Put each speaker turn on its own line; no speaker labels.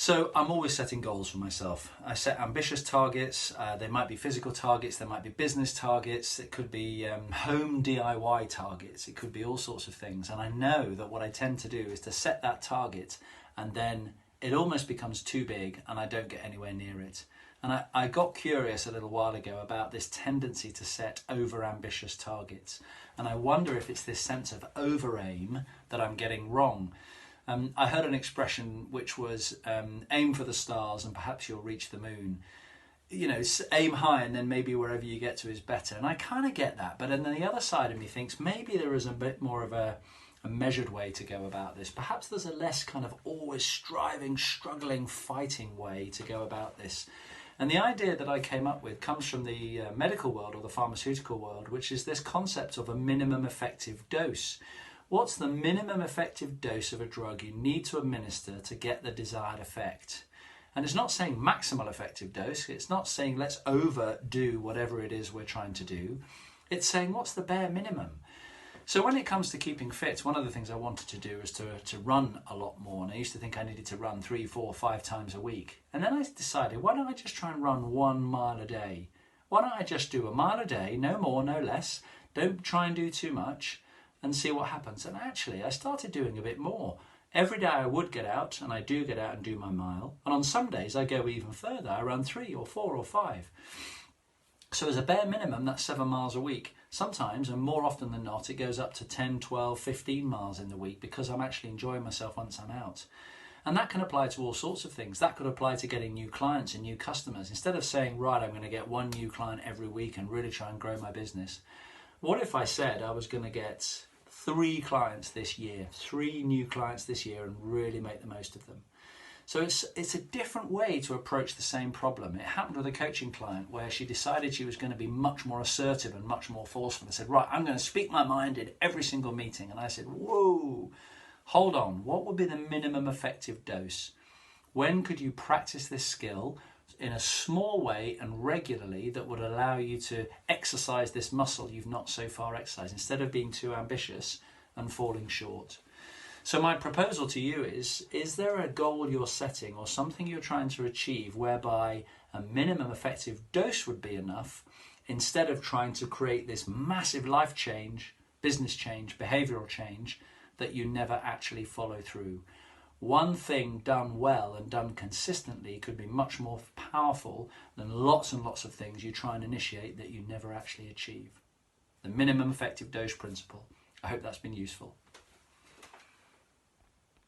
So I'm always setting goals for myself. I set ambitious targets. They might be physical targets, they might be business targets, it could be home DIY targets, it could be all sorts of things. And I know that what I tend to do is to set that target and then it almost becomes too big and I don't get anywhere near it. And I got curious a little while ago about this tendency to set over ambitious targets. And I wonder if it's this sense of over aim that I'm getting wrong. I heard an expression which was aim for the stars and perhaps you'll reach the moon. You know, aim high and then maybe wherever you get to is better. And I kind of get that. But then the other side of me thinks maybe there is a bit more of a measured way to go about this. Perhaps there's a less kind of always striving, struggling, fighting way to go about this. And the idea that I came up with comes from the medical world or the pharmaceutical world, which is this concept of a minimum effective dose. What's the minimum effective dose of a drug you need to administer to get the desired effect? And it's not saying maximal effective dose. It's not saying let's overdo whatever it is we're trying to do. It's saying what's the bare minimum? So when it comes to keeping fit, one of the things I wanted to do was to run a lot more. And I used to think I needed to run 3, 4, 5 times a week. And then I decided, why don't I just try and run 1 mile a day? Why don't I just do 1 mile a day, no more, no less. Don't try and do too much and see what happens. And actually, I started doing a bit more. Every day I would get out, and I do get out and do my mile. And on some days I go even further. I run 3 or 4 or 5. So as a bare minimum, that's 7 miles a week. Sometimes, and more often than not, it goes up to 10, 12, 15 miles in the week because I'm actually enjoying myself once I'm out. And that can apply to all sorts of things. That could apply to getting new clients and new customers. Instead of saying, right, I'm going to get 1 new client every week and really try and grow my business. What if I said I was going to get 3 clients this year, 3 new clients this year, and really make the most of them? So it's a different way to approach the same problem. It happened with a coaching client where she decided she was going to be much more assertive and much more forceful. I said, right, I'm going to speak my mind in every single meeting. And I said, whoa, hold on. What would be the minimum effective dose? When could you practice this skill in a small way and regularly that would allow you to exercise this muscle you've not so far exercised instead of being too ambitious and falling short? So my proposal to you is there a goal you're setting or something you're trying to achieve whereby a minimum effective dose would be enough instead of trying to create this massive life change, business change, behavioral change that you never actually follow through? One thing done well and done consistently could be much more powerful than lots and lots of things you try and initiate that you never actually achieve. The minimum effective dose principle. I hope that's been useful.